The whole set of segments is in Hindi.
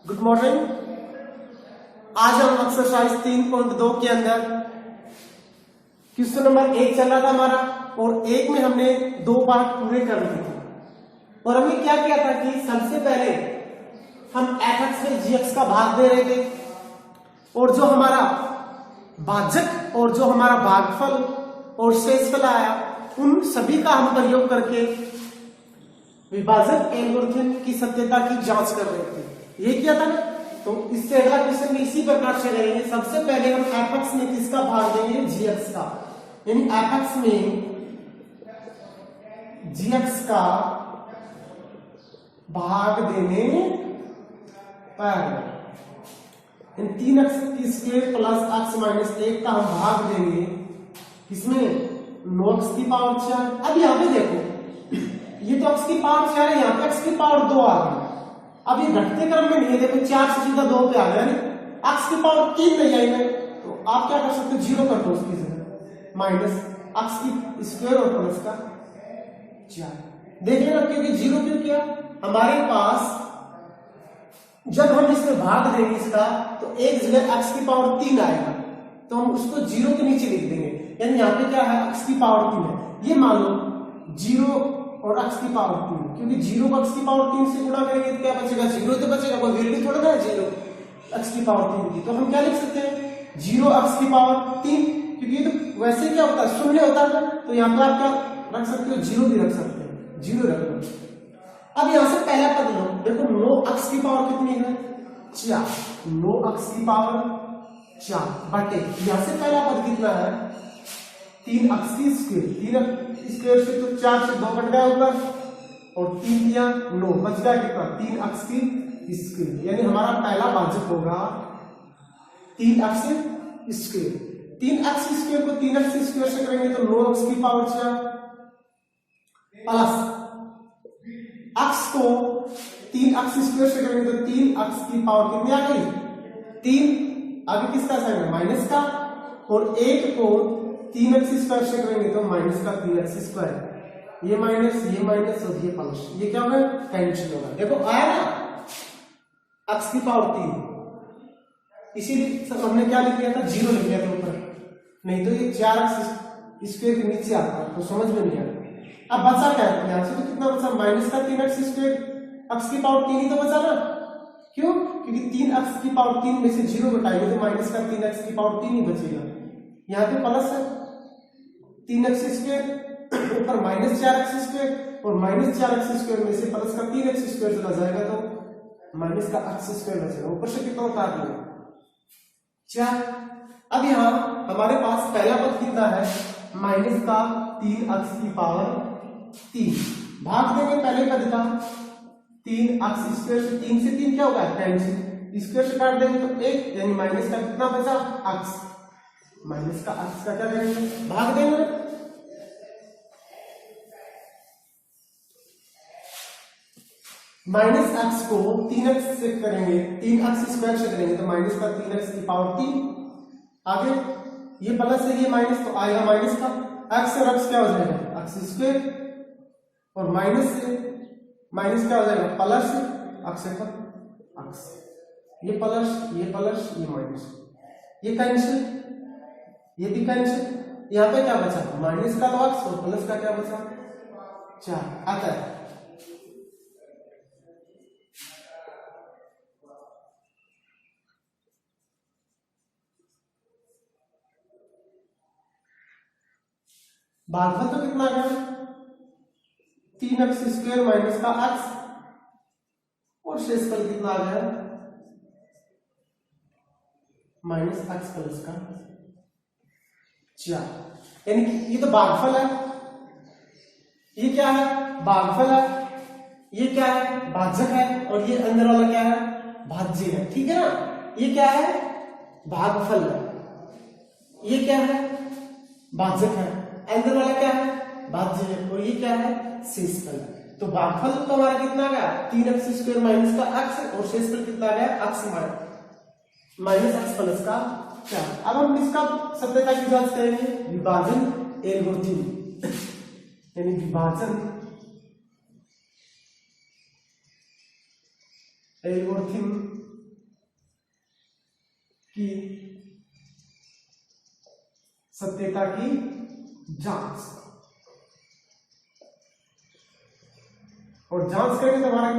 Good morning. आज हम एक्सरसाइज 3.2 के अंदर क्वेश्चन नंबर 1 चल रहा था हमारा, और 1 में हमने 2 पार्ट पूरे कर लिए थे। और हमने क्या किया था कि सबसे पहले हम f(x) में gx का भाग दे रहे थे, और जो हमारा भाजक और जो हमारा भागफल और शेषफल आया उन सभी का हम प्रयोग करके विभाजक एल्गोरिथम की सत्यता की जांच कर रहे थे। ये किया था ना। तो इससे अगला क्वेश्चन भी इसी प्रकार से रहेंगे। सबसे पहले हम f(x) में किसका भाग देंगे? gx का, यानी f(x) में gx का भाग देने पर 3x² प्लस x माइनस 1 का हम भाग देंगे किसमें? 9x की पावर 4। अब यहां पे देखो, ये तो x की पावर 4 है, यहां पे x की पावर 2 आ गई। अब ये घटते क्रम में नहीं है, देखो 4 से सीधा 2 पे आ गया, x की पावर 3 नहीं आई है, तो आप क्या कर सकते हो? 0 कर दो उसकी जगह, माइनस x की स्क्वायर और प्लस का 4। देख लेना क्योंकि 0 क्यों किया? हमारे पास जब हम इसमें भाग देंगे इसका, तो एक जगह x की पावर 3 आएगा, तो हम उसको 0 के नीचे लिख देंगे। यानी यहाँ पे क्या है? x की पावर 3 है। ये मान लो 0 और x की पावर 3, क्योंकि 0 को x की पावर 3 से गुणा करेंगे तो क्या बचेगा? 0 तो बचेगा, कोई वैल्यू थोड़ा ना है 0 x की पावर 3 की। तो हम क्या लिख सकते हैं? 0 x की पावर 3, क्योंकि ये तो वैसे क्या होता है? शून्य होता है। तो यहाँ पे आप क्या रख सकते हो? 0 भी रख सकते हैं, 0 रख लो। अब यहां से पहला पद लो, देखो 9x की पावर कितनी है? 4। 9x की पावर 4 बटे यहां से पहला पद कितना है? 3x की स्क्वायर। 3x स्क्वायर से तो 4 से 2 कट गया ऊपर, और 3 दिया 9, बच गया कितना? 3x की स्क्वायर। यानी हमारा पहला भाजक होगा 3x स्क्वायर। 3x स्क्वायर को 3x स्क्वायर से करेंगे तो 9x की पावर 4 प्लस x को 3x स्क्वायर से करेंगे तो 3x की पावर कितनी आ गई? 3। आगे किसका साइन है? माइनस का। और 1 को 3x स्क्वायर से करेंगे तो माइनस का 3x स्क्वायर। ये माइनस और ये प्लस, ये क्या होगा? कैंसिल होगा। देखो आया ना x की पावर 3, इसीलिए हमने क्या लिख लिया था? 0 लिख लिया था ऊपर, नहीं तो ये 4x स्क्वायर के नीचे आता तो समझ में नहीं आता। अब बचा क्या है? यहां से तो कितना बचा? माइनस का 3x स्क्वायर, x की पावर 3 ही तो बचा ना। क्यों? क्योंकि 3x की पावर 3 में से 0 घटाएंगे तो माइनस का 3x की पावर 3 ही बचेगा। यहाँ पे प्लस है 3x स्क्वायर ऊपर माइनस 4x स्क्वायर, और माइनस 4x स्क्वायर में से प्लस का 3x स्क्वायर चला जाएगा तो माइनस का x स्क्वायर बचेगा। ऊपर से कितना उतार लिया? 4। अब यहाँ हमारे पास पहला पद कितना है? माइनस का 3x की पावर 3। भाग देंगे पहले पद का 3x स्क्वायर से, 3 से 3 क्या होगा? कैंसिल। स्क्वायर से काट देंगे तो 1, यानी माइनस का कितना बचा? x। माइनस का x का क्या करेंगे? भाग देंगे। माइनस x को 3x से करेंगे, 3x स्क्वायर से करेंगे तो माइनस का 3x की पावर 3। आगे ये प्लस है, ये माइनस, तो आएगा माइनस का x और x क्या हो जाएगा? x स्क्वायर, और माइनस से माइनस क्या हो जाएगा? प्लस x का x। ये प्लस, ये माइनस, ये कैंसिल, ये भी कैंसिल। यहाँ पे क्या बचा? माइनस का तो x और प्लस का क्या बचा? 4 आता है। भागफल तो कितना आ गया? 3x स्क्वायर माइनस का x, और शेषफल कितना आ गया? माइनस x प्लस का 4। यानी कि ये तो भागफल है, ये क्या है? भागफल है, ये क्या है? भाजक है, और ये अंदर वाला क्या है? भाज्य है। ठीक है ना? ये क्या है? भागफल है, ये क्या है? भाजक है, अंदर वाला क्या है? भाज्य है, और ये क्या है? शेषफल। तो भागफल तो हमारा कितना गया? 3x स्क्वायर माइनस का x, और शेषफल कितना गया? x माइनस x प्लस का 4। अब हम इसका सत्यता की जांच करेंगे विभाजन एल्गोरिथम, यानी विभाजन एल्गोरिथम की सत्यता की जांच, और जांच करेंगे तो हमारा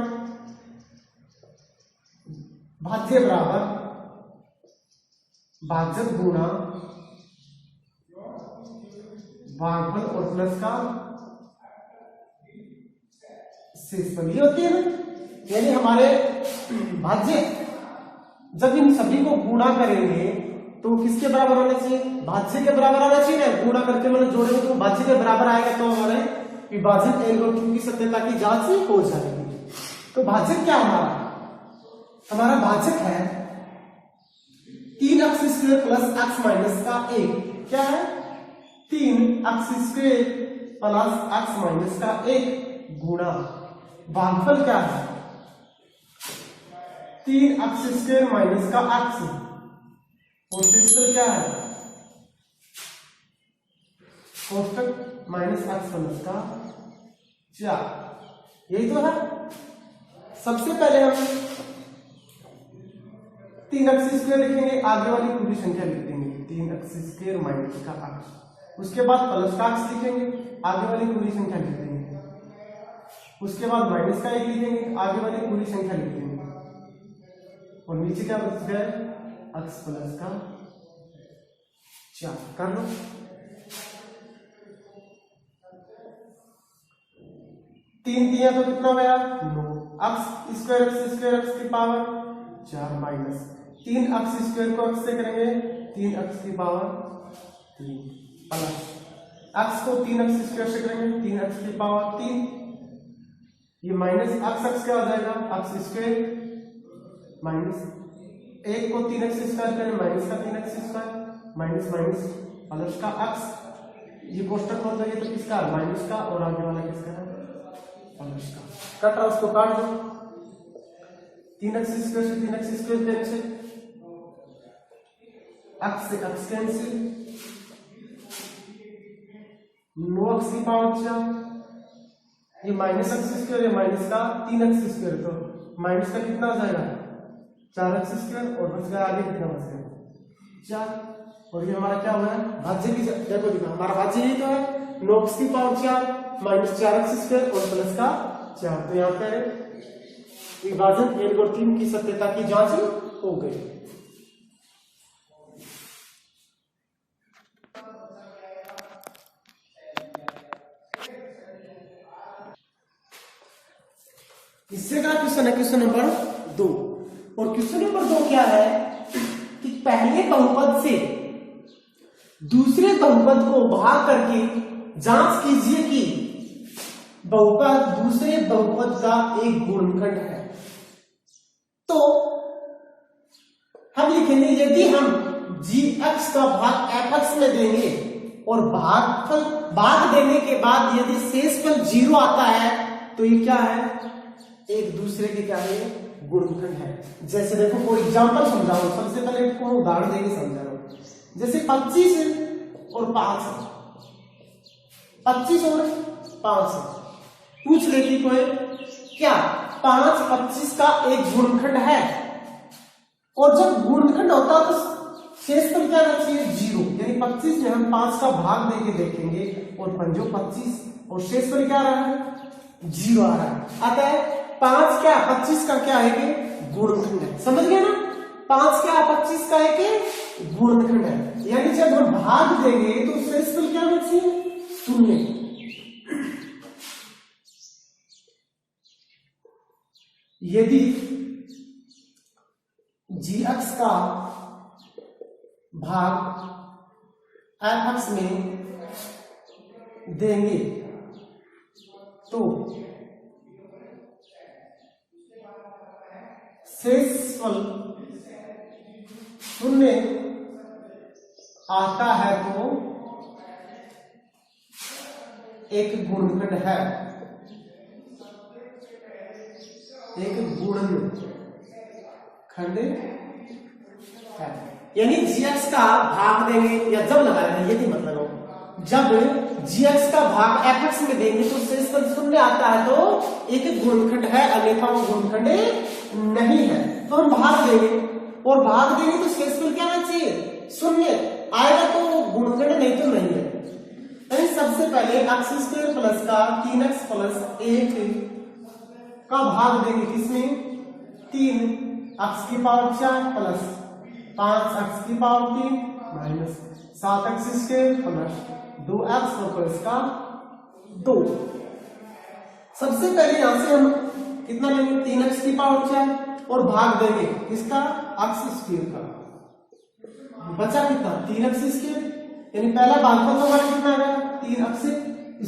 भाज्य बराबर भाजक गुणा भागफल और प्लस का शेषफल, ये होती है ना। यानी हमारे भाज्य जब इन सभी को गुणा करेंगे तो किसके बराबर होना चाहिए, भाज्य के बराबर होना चाहिए ना। गुणा करके मतलब जोड़ेंगे तो भाज्य के बराबर आएगा, तो हमारे विभाजन एल्गोरिथम की सत्यता की जांच हो जाएगी। तो भाजक क्या हमारा भाजक है 3x² प्लस x माइनस का 1, क्या है 3x² प्लस x माइनस का 1 गुणा भागफल क्या है 3x² माइनस का x, और शेषफल क्या है कोष्टक माइनस x प्लस का 4। यही तो है। सबसे पहले हम 3x² लिखेंगे, आगे वाली पूरी संख्या लिख देंगे 3x² माइनस का x, उसके बाद प्लस का x लिखेंगे, आगे वाली पूरी संख्या लिख देंगे, उसके बाद माइनस का 1 लिखेंगे, आगे वाली पूरी संख्या लिख देंगे, और नीचे क्या बच गया x प्लस का 4। कर लो। तीन तिया तो कितना गया 9, x² की पावर 4 माइनस 3x² को x से करेंगे 3x की पावर 3 प्लस x को 3x² से करेंगे 3x की पावर 3, ये माइनस x क्या हो जाएगा x² माइनस 1 को 3x² करें माइनस का 3x² माइनस माइनस प्लस का x, ये कोष्टक हो जाएगा तो किसका माइनस का, और आगे वाला किसका है प्लस का। कट रहा उसको काट दो, 3x² से 3x² कैंसिल, x से x कैंसिल, 9x की पावर 4, ये माइनस x², ये माइनस का 3x², तो माइनस का कितना हो जाएगा 4x², और बच गया आगे कितना बच गया 4। और ये हमारा क्या हुआ है भाज्य की, देखो दिखा हमारा भाज्य यही तो है 9x की पावर 4 माइनस 4x² और प्लस का 4। तो यहाँ पे विभाजन एल्गोरिथम की सत्यता की जांच हो गई। इससे का क्वेश्चन है क्वेश्चन नंबर 2, और क्वेश्चन नंबर 2 क्या है कि पहले बहुपद से दूसरे बहुपद को भाग करके जांच कीजिए कि बहुपद दूसरे बहुपद का एक गुणनखंड है। तो हम लिखेंगे यदि हम gx का भाग fx में देंगे और भाग देने के बाद यदि शेषफल 0 आता है तो ये क्या है एक दूसरे के क्या है गुणनखंड है। जैसे देखो कोई एग्जांपल समझाओ, सबसे पहले को उदाहरण देके समझा रहा हूं। जैसे 25 और 5, 25 और 5 पूछ लेती कोई क्या 5 25 का एक गुणनखंड है, और जब गुणनखंड होता है तो शेषफल क्या रहना चाहिए 0, यानी 25 में हम 5 का भाग देके देखेंगे और पंजो 25 और शेषफल क्या रहा है 0 आ रहा है। अतः 5 क्या 25 का क्या है कि गुणनखंड है। समझ गए ना, 5 क्या 25 का है कि गुणनखंड है। यानी जब हम भाग देंगे तो शेषफल क्या होना चाहिए 0। यदि gx का भाग fx में देंगे तो शेषफल 0 आता है तो एक गुणनखंड है, एक गुणनखंड है। यानी gx का भाग देंगे या जब लगाएंगे यदि मतलब हो जब gx का भाग fx में देंगे तो शेषफल 0 आता है तो एक गुणनखंड है, अन्यथा वो गुणनखंड नहीं है। तो हम भाग देंगे और भाग देंगे तो शेषफल क्या आना चाहिए, शून्य आएगा तो गुणनखंड, नहीं तो नहीं है। यानी सबसे पहले x स्क्वायर प्लस का 3x प्लस 1 का भाग देंगे किसमें, 3x की पावर 4 प्लस 5x की power 3 minus 7x square plus 2x और प्लस का 2। सबसे पहले यहां से हम कितना लेंगे, 3x की पावर 4 और भाग देंगे किसका, x स्क्वायर का। बचा कितना, 3x स्क्वायर, यानी पहला भागफल तो हमारा कितना आएगा, 3x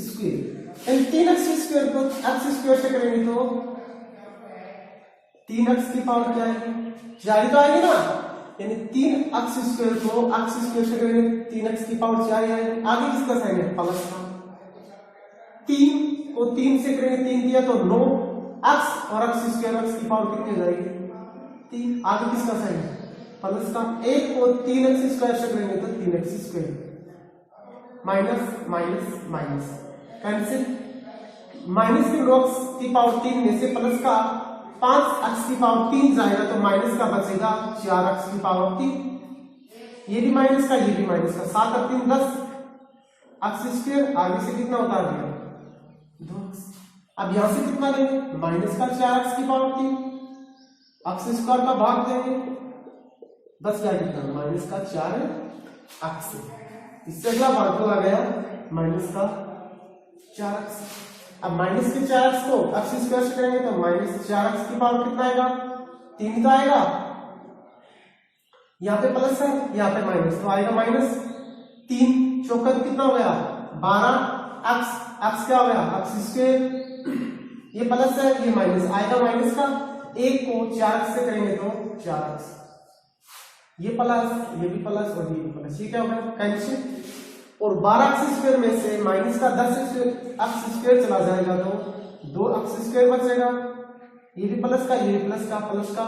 स्क्वायर। यानी 3x स्क्वायर को x स्क्वायर से करेंगे तो 3x की पावर क्या आएगी, 4 ही तो आएगी ना। यानी 3x स्क्वायर को x स्क्वायर से करेंगे 3x की पावर 4 ही आएगी। आगे किसका साइन है, प्लस का। 3 को 3 से करेंगे, 3 दिया तो 9 x और x स्क्वायर, x की पावर कितनी हो जाएगी, 3। आगे किसका साइन है, प्लस का। 1 को 3x स्क्वायर से करेंगे तो 3x square, minus minus minus cancel. Minus के x की पावर 3 में से प्लस का 5x की पावर 3 जाएगा तो माइनस का बचेगा 4x की पावर 3। ये भी माइनस का, ये भी माइनस का, 7 और 3 10 x स्क्वायर। आगे से कितना उतार दिया, 2x। अब यहां से कितना लेंगे, माइनस का 4x की पावर 3, x स्क्वायर का भाग देंगे, बस क्या कितना, माइनस का 4x। इससे अगला भागफल आ गया माइनस का 4x। अब माइनस के 4x को x स्क्वायर से करेंगे तो माइनस 4x की पावर कितना आएगा, 3 तो आएगा। यहाँ पे प्लस है, यहाँ पे माइनस, तो आएगा माइनस 3 चौका तो कितना हो गया, 12x। x क्या हो गया, x स्क्वायर। ये प्लस है, ये माइनस, आएगा माइनस का। 1 को 4x से करेंगे तो 4x, ये प्लस, ये भी प्लस और ये भी प्लस, ये क्या होगा, कैंसिल। और 12x स्क्वायर में से माइनस का 10x स्क्वायर चला जाएगा तो 2x स्क्वायर बचेगा। ये भी प्लस का, ये भी प्लस का, प्लस का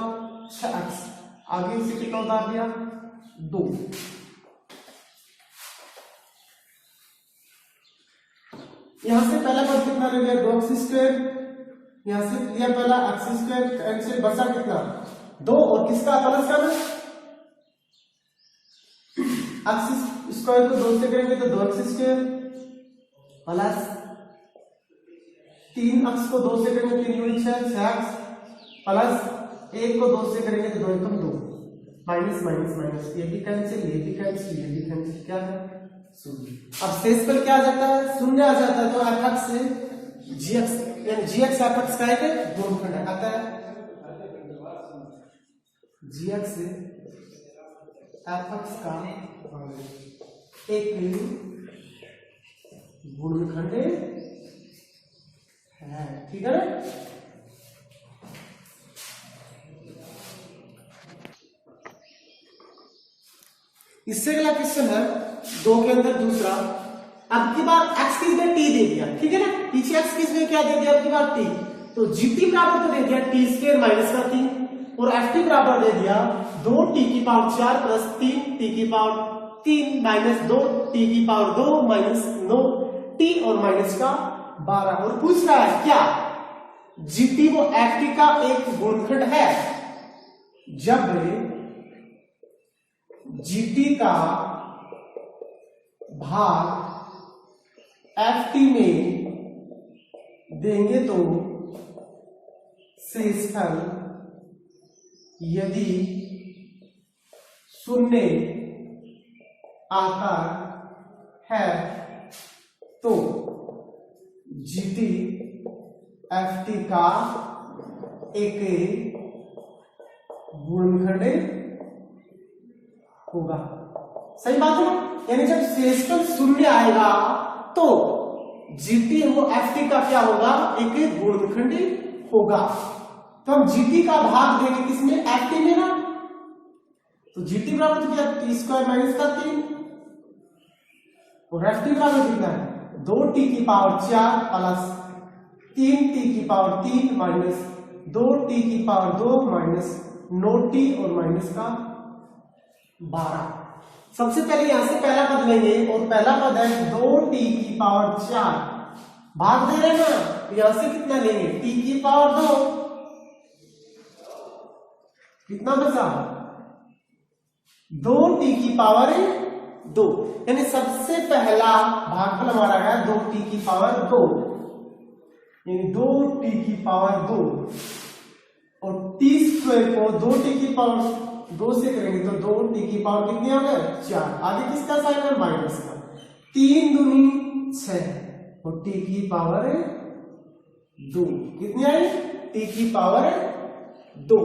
6x। आगे से कितना उतार दिया, 2। यहां से पहला पद कितना ले लिया, 2x स्क्वायर। यहां से लिया पहला x स्क्वायर, कैंसिल, बचा कितना, 2 और किसका प्लस का ना, x स्क्वायर को 2 से करेंगे तो 2x स्क्वायर प्लस 3x को 2 से करेंगे 3 यूनिट 6x प्लस 1 को 2 से करेंगे तो 2 एकम 2, माइनस माइनस माइनस, ये भी कैंसिल, ये भी कैंसिल, ये भी कैंसिल, क्या है, शून्य। अब शेष पर क्या आ जाता है, शून्य आ जाता है। तो f(x) से gx, यानी gx f(x) का एक गुणनखंड है, आता है gx से f(x) का एक गुणनखंड है, ठीक है ना। इससे अगला क्वेश्चन है 2 के अंदर दूसरा। अब की बार x किस में t दे दिया, ठीक है ना, पीछे x किस में क्या दे दिया, अब की बार t। तो gt बराबर तो दे दिया t स्क्वायर माइनस का 3 और ft बराबर दे दिया 2t की पावर 4 प्लस 3t की पावर 3 माइनस 2t की पावर 2 माइनस 9t और माइनस का 12। और पूछ रहा है क्या, gt वो ft का एक गुणनखंड है जब gt का भाग ft में देंगे तो शेषफल यदि शून्य आता है तो gt ft का एक गुणनखंड होगा। सही बात है ना, यानी जब शेषफल शून्य आएगा तो gt वो ft का क्या होगा, एक गुणनखंड होगा। तो हम gt का भाग देंगे किसमें, ft में ना। तो gt बराबर तो क्या, t स्क्वायर माइनस का 3 और ft बराबर कितना है, 2t की पावर 4 प्लस 3t की पावर 3 माइनस 2t की पावर 2 माइनस 9t और माइनस का 12। सबसे पहले यहां से पहला पद लेंगे और पहला पद है 2t की पावर 4, भाग दे रहे हैं ना, तो यहां से कितना लेंगे, t की पावर 2, कितना बचा 2t की पावर 2, यानी सबसे पहला भागफल हमारा है 2t की पावर 2, यानी 2t की पावर 2, और t स्क्वायर को 2t की पावर 2 से करेंगे तो 2t की पावर कितनी आ गए 4, आगे किसका साइन है माइनस का, 3 दूनी 6, और t की पावर 2 कितनी आई, t की पावर 2।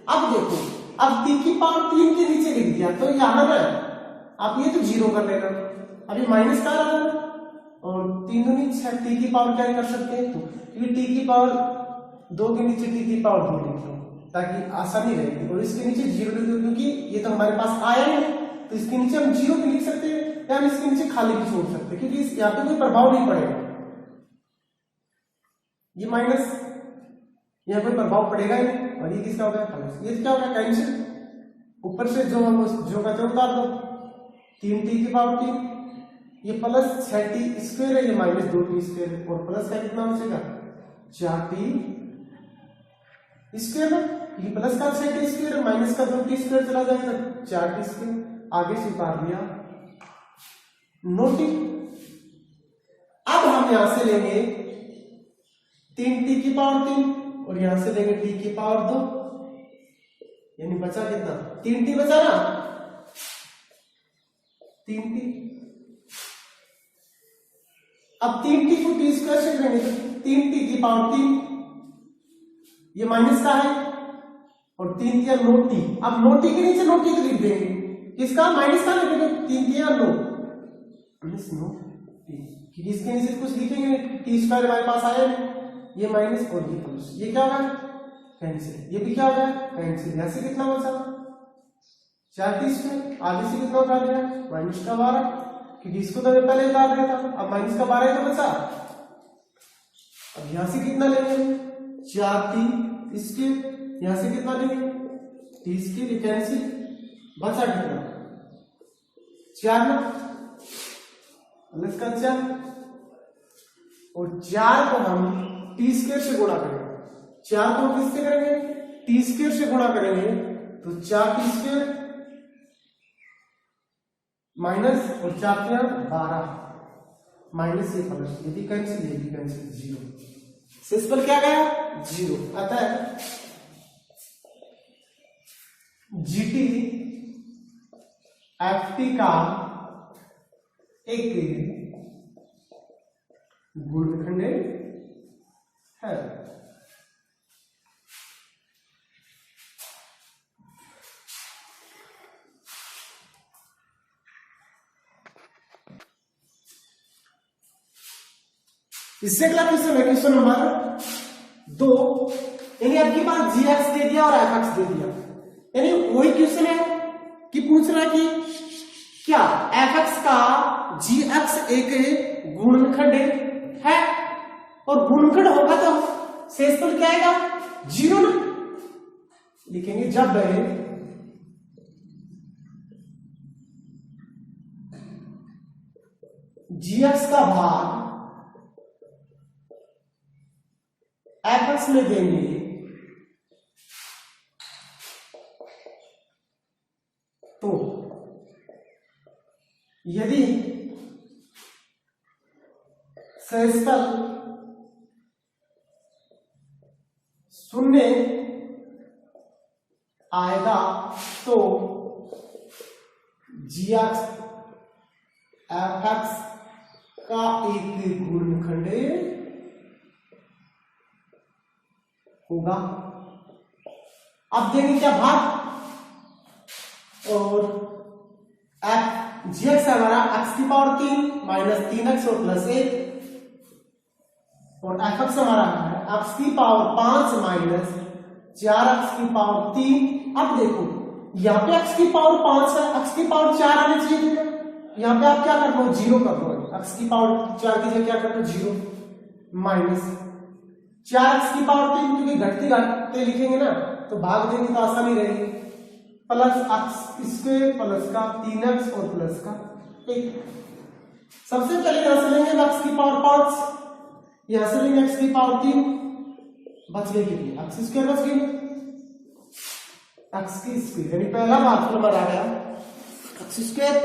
अब देखो, अब t की पावर 3 के नीचे लिख दिया तो यहां ना आप ये तो 0 कर लेना, अभी माइनस का रहा और 3 दूनी 6, t की पावर क्या कर सकते हैं, तो ये t की पावर 2 के नीचे t की पावर 2 लिख लो ताकि आसानी रहेगी, और इसके नीचे 0 लिख दो क्योंकि ये तो हमारे पास आया ही नहीं, तो इसके नीचे हम 0 भी लिख सकते हैं या हम इसके नीचे खाली भी छोड़ सकते हैं क्योंकि यहाँ पे कोई प्रभाव नहीं पड़ेगा, ये माइनस यहाँ पे प्रभाव पड़ेगा ही नहीं, और ये किसका होगा प्लस, ये क्या होगा कैंसिल, ऊपर से जो हम जो का जो उतार दो, 3t की पावर 3, ये प्लस 6t स्क्वायर है, ये माइनस 2t स्क्वायर है, और प्लस का कितना बचेगा 4t स्क्वायर है, ये प्लस का 6t स्क्वायर है, माइनस का 2t स्क्वायर चला जाएगा 4t स्क्वायर, आगे से उतार दिया नोटी। अब हम यहां से लेंगे 3t की पावर 3 और यहां से लेंगे t की पावर 2, यानी बचा कितना 3t बचा ना, 3t। अब 3t को t स्क्वायर से करेंगे तो 3t की पावर 3, ये माइनस का है, और 3 किया नोटी, अब नोटी के नीचे नोटी को लिख देंगे, किसका माइनस का लिखेंगे, 3 किया नो माइनस नो टी, इसके नीचे कुछ लिखेंगे टी स्क्वायर हमारे पास आया नहीं, ये माइनस और ये प्लस, ये क्या होगा कैंसिल, ये भी क्या होगा कैंसिल, यहां से कितना बचा 4t स्क्वायर, आगे से कितना उतार दिया माइनस का 12, क्योंकि इसको तो पहले उतार दिया था, अब माइनस का 12 ही तो बचा, अब यहां से कितना लेंगे 4t स्क्वायर, यहां से कितना लेंगे t स्क्वायर, कैंसिल, बचा कितना 4 ना प्लस का 4, और 4 को हम t स्क्वायर से गुणा करेंगे, 4 को हम किससे करेंगे t स्क्वायर से गुणा करेंगे, तो 4t स्क्वायर माइनस और 4 के 12 माइनस ये प्लस, ये भी कैंसिल, ये भी कैंसिल, 0, सिंपल क्या गया 0, अतः GT FT का एक गुणनखंड है। इससे अगला क्वेश्चन है क्वेश्चन नंबर 2, यानी आपके पास gx दे दिया और fx दे दिया, यानी वही क्वेश्चन है कि पूछ रहा है कि क्या fx का gx एक गुणनखंड है, और गुणनखंड होगा तो शेषफल क्या आएगा 0 ना, लिखेंगे जब gx का भाग fx में देंगे तो यदि शेषफल 0 आएगा तो gx fx का एक गुणनखंड होगा। अब देंगे क्या भाग, और gx हमारा x की पावर 3 माइनस 3x और प्लस 1, और fx हमारा है x की पावर 5 माइनस 4x की पावर 3। अब देखो यहाँ पे x की पावर 5 है, x की पावर 4 आनी चाहिए थी, यहाँ पे आप क्या कर लो 0 कर दो, x की पावर 4 की जगह क्या कर लो 0 माइनस 4x की पावर 3, क्योंकि घटते घटते लिखेंगे ना तो भाग देंगे तो आसानी रहेगी, प्लस x स्क्वायर प्लस का 3x और प्लस का 1। सबसे पहले यहां से लेंगे x की पावर 5, यहां से लेंगे x की पावर 3, बच गई कितनी x स्क्वायर बच गई, x की स्क्वायर, यानी पहला भागफल हमारा आ गया एक्स स्क्वायर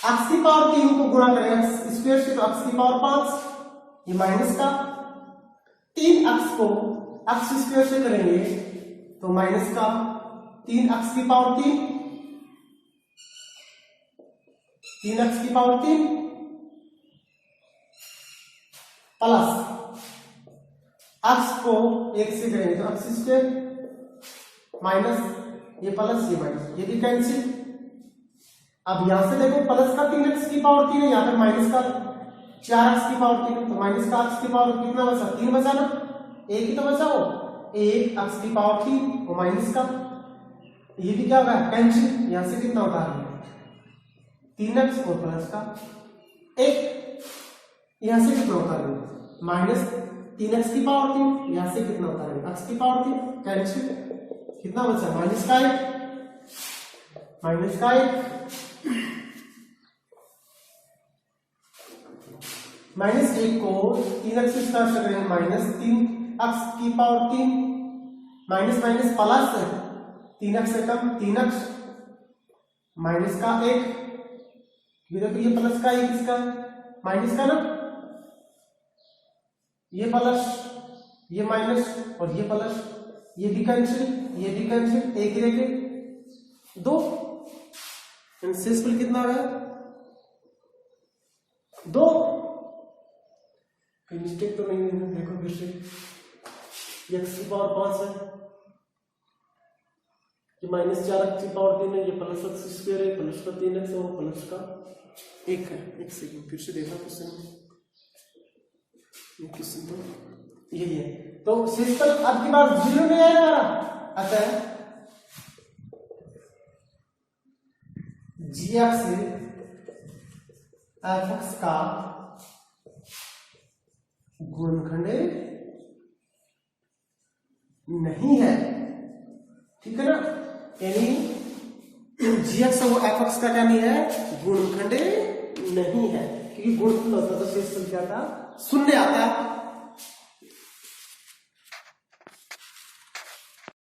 एक्स की पावर 3 को गुणा करेंगे एक्स स्क्वायर से, तो एक्स की पावर 5, ये माइनस का 3 एक्स को एक्स स्क्वायर से करेंगे तो माइनस का 3 एक्स की पावर 3, 3 एक्स की पावर 3 प्लस एक्स को 1 से करेंगे तो एक्स स्क्वायर माइनस ये प्लस ये माइनस, ये भी कैंसिल। अब यहां से देखो प्लस का 3 एक्स की पावर 3 है, यहाँ पे माइनस का 4 एक्स की पावर 3 है, तो माइनस का एक्स की पावर कितना बचा, 3 बचा ना, एक ही तो बचा हो, 1 एक्स की पावर 3 और माइनस का ये भी क्या होगा कैंसिल। यहां से कितना होता है 3 एक्स और प्लस का 1, यहां से कितना होता है माइनस 3 एक्स की पावर 3, यहां से कितना होता है एक्स की पावर 3 कैंसिल, कितना बचा माइनस का 1, माइनस का 1 माइनस 1 को 3 एक्स स्क्वायर से करेंगे माइनस 3 एक्स की power 3 minus minus plus 3 x से कम 3 एक्स माइनस का 1, देखो ये प्लस का 1 इसका माइनस का ना, ये प्लस ये माइनस और ये प्लस, ये भी कैंसिल ये भी कैंसिल, एक रह गए 2, शेषफल कितना आ गया 2। कोई मिस्टेक तो नहीं है, देखो फिर से एक्स की पावर 5 है, ये माइनस 4 एक्स की पावर 3 है, ये प्लस एक्स स्क्वायर है, प्लस का 3 एक्स और प्लस का 1 है। एक सेकंड फिर से देखा क्वेश्चन तो यही है, तो शेषफल अब की बार 0 नहीं आएगा हमारा, अतः जी एक्स से एफ एक्स का गुणनखंड नहीं है, ठीक है ना, यानी जी एक्स वो एफ एक्स का क्या नहीं है गुणनखंड नहीं है, क्योंकि गुणनखंड होता तो शेषफल क्या था 0 आता है।